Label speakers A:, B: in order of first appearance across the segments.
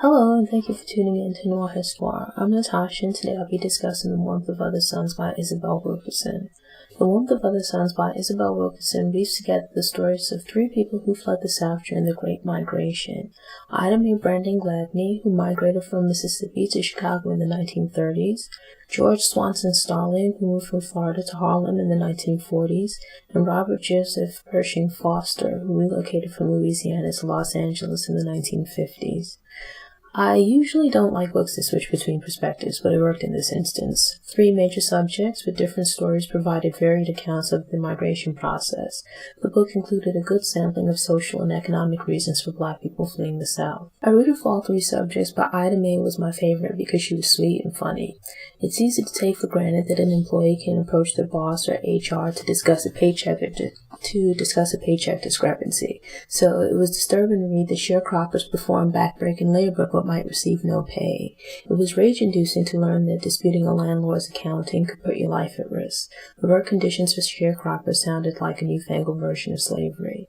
A: Hello, and thank you for tuning in to Noire. I'm Natasha, and today I'll be discussing The Warmth of Other Suns by Isabel Wilkerson. The Warmth of Other Suns by Isabel Wilkerson weaves together the stories of three people who fled the South during the Great Migration. Ida Mae Brandon Gladney, who migrated from Mississippi to Chicago in the 1930s, George Swanson Starling, who moved from Florida to Harlem in the 1940s, and Robert Joseph Pershing Foster, who relocated from Louisiana to Los Angeles in the 1950s. I usually don't like books that switch between perspectives, but it worked in this instance. Three major subjects with different stories provided varied accounts of the migration process. The book included a good sampling of social and economic reasons for Black people fleeing the South. I rooted for all three subjects, but Ida Mae was my favorite because she was sweet and funny. It's easy to take for granted that an employee can approach their boss or HR to discuss a paycheck discrepancy. So it was disturbing to read that sharecroppers perform backbreaking labor but might receive no pay. It was rage-inducing to learn that disputing a landlord's accounting could put your life at risk. The work conditions for sharecroppers sounded like a newfangled version of slavery.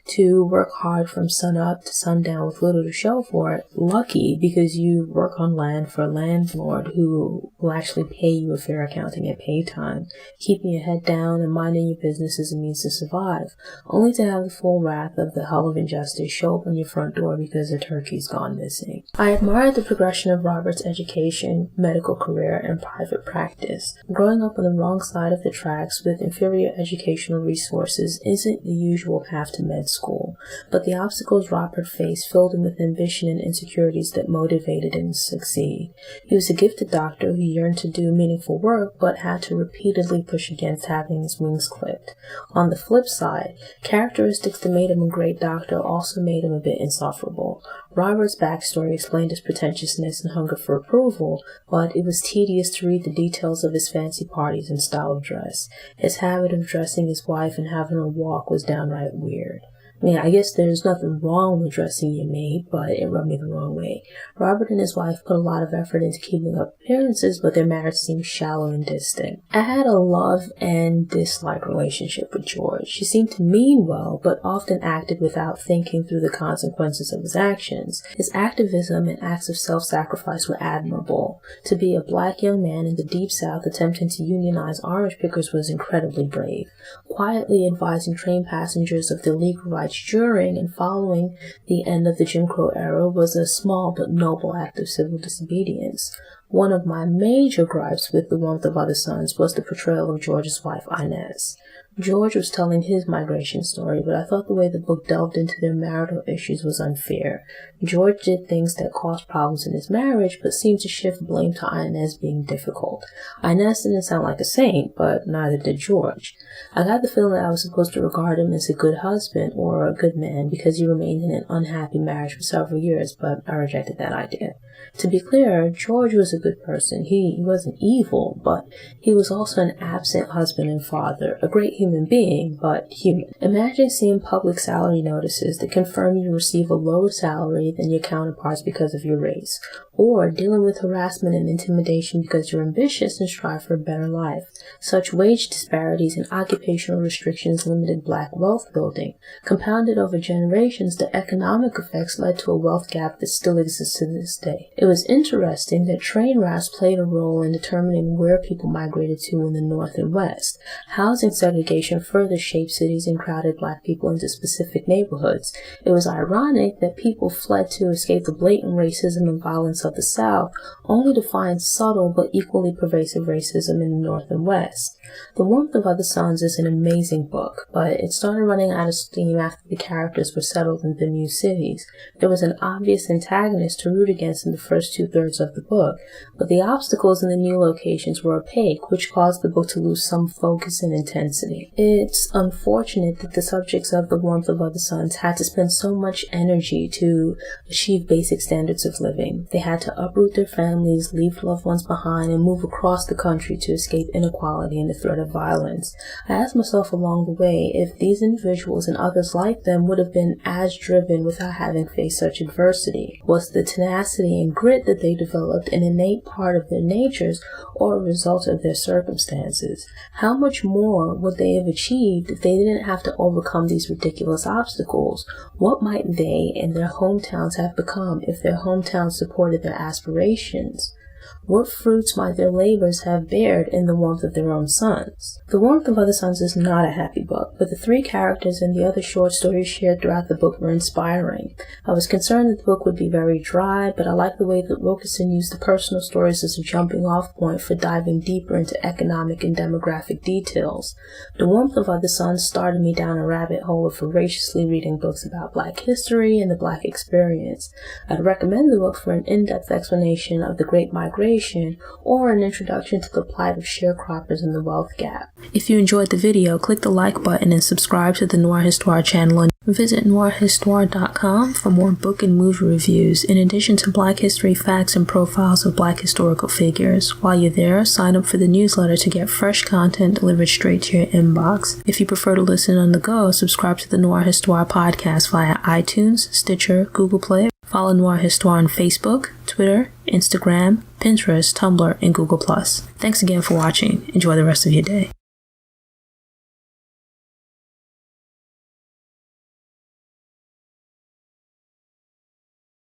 A: To work hard from sun up to sundown with little to show for it, lucky because you work on land for a landlord who will actually pay you a fair accounting at pay time, keeping your head down and minding your business as a means to survive, only to have the full wrath of the hell of injustice show up on your front door because a turkey's gone missing. I admired the progression of Robert's education, medical career, and private practice. Growing up on the wrong side of the tracks with inferior educational resources isn't the usual path to med school, but the obstacles Robert faced filled him with ambition and insecurities that motivated him to succeed. He was a gifted doctor who yearned to do meaningful work, but had to repeatedly push against having his wings clipped. On the flip side, characteristics that made him a great doctor also made him a bit insufferable. Robert's backstory explained his pretentiousness and hunger for approval, but it was tedious to read the details of his fancy parties and style of dress. His habit of dressing his wife and having her walk was downright weird. I guess there's nothing wrong with dressing your maid, but it rubbed me the wrong way. Robert and his wife put a lot of effort into keeping up appearances, but their marriage seemed shallow and distant. I had a love and dislike relationship with George. She seemed to mean well, but often acted without thinking through the consequences of his actions. His activism and acts of self-sacrifice were admirable. To be a Black young man in the Deep South attempting to unionize orange pickers was incredibly brave. Quietly advising train passengers of their legal rights during and following the end of the Jim Crow era was a small but noble act of civil disobedience. One of my major gripes with The Warmth of Other Suns was the portrayal of George's wife, Inez. George was telling his migration story, but I thought the way the book delved into their marital issues was unfair. George did things that caused problems in his marriage, but seemed to shift blame to Inez being difficult. Inez didn't sound like a saint, but neither did George. I got the feeling that I was supposed to regard him as a good husband or a good man because he remained in an unhappy marriage for several years, but I rejected that idea. To be clear, George was a good person. He wasn't evil, but he was also an absent husband and father, a great human being, but human. Imagine seeing public salary notices that confirm you receive a lower salary than your counterparts because of your race, or dealing with harassment and intimidation because you're ambitious and strive for a better life. Such wage disparities and occupational restrictions limited Black wealth building. Compounded over generations, the economic effects led to a wealth gap that still exists to this day. It was interesting that train routes played a role in determining where people migrated to in the North and West. Housing segregation further shaped cities and crowded Black people into specific neighborhoods. It was ironic that people fled to escape the blatant racism and violence of the South, only to find subtle but equally pervasive racism in the North and West. The Warmth of Other Suns is an amazing book, but it started running out of steam after the characters were settled in the new cities. There was an obvious antagonist to root against in the first two-thirds of the book, but the obstacles in the new locations were opaque, which caused the book to lose some focus and intensity. It's unfortunate that the subjects of The Warmth of Other Suns had to spend so much energy to achieve basic standards of living. They had to uproot their families, leave loved ones behind, and move across the country to escape inequality and the threat of violence. I asked myself along the way if these individuals and others like them would have been as driven without having faced such adversity. Was the tenacity and grit that they developed an innate part of their natures or a result of their circumstances? How much more would they they have achieved if they didn't have to overcome these ridiculous obstacles? What might they and their hometowns have become if their hometowns supported their aspirations? What fruits might their labors have bared in the warmth of their own suns? The Warmth of Other Suns is not a happy book, but the 3 characters and the other short stories shared throughout the book were inspiring. I was concerned that the book would be very dry, but I like the way that Wilkerson used the personal stories as a jumping-off point for diving deeper into economic and demographic details. The Warmth of Other Suns started me down a rabbit hole of voraciously reading books about Black history and the Black experience. I'd recommend the book for an in-depth explanation of the Great Migration or an introduction to the plight of sharecroppers and the wealth gap. If you enjoyed the video, click the like button and subscribe to the Noire Histoire channel and visit noirehistoire.com for more book and movie reviews, in addition to Black history facts and profiles of Black historical figures. While you're there, sign up for the newsletter to get fresh content delivered straight to your inbox. If you prefer to listen on the go, subscribe to the Noire Histoire podcast via iTunes, Stitcher, Google Play. Follow Noire Histoire on Facebook, Twitter, Instagram, Pinterest, Tumblr, and Google+. Thanks again for watching. Enjoy the rest of your day.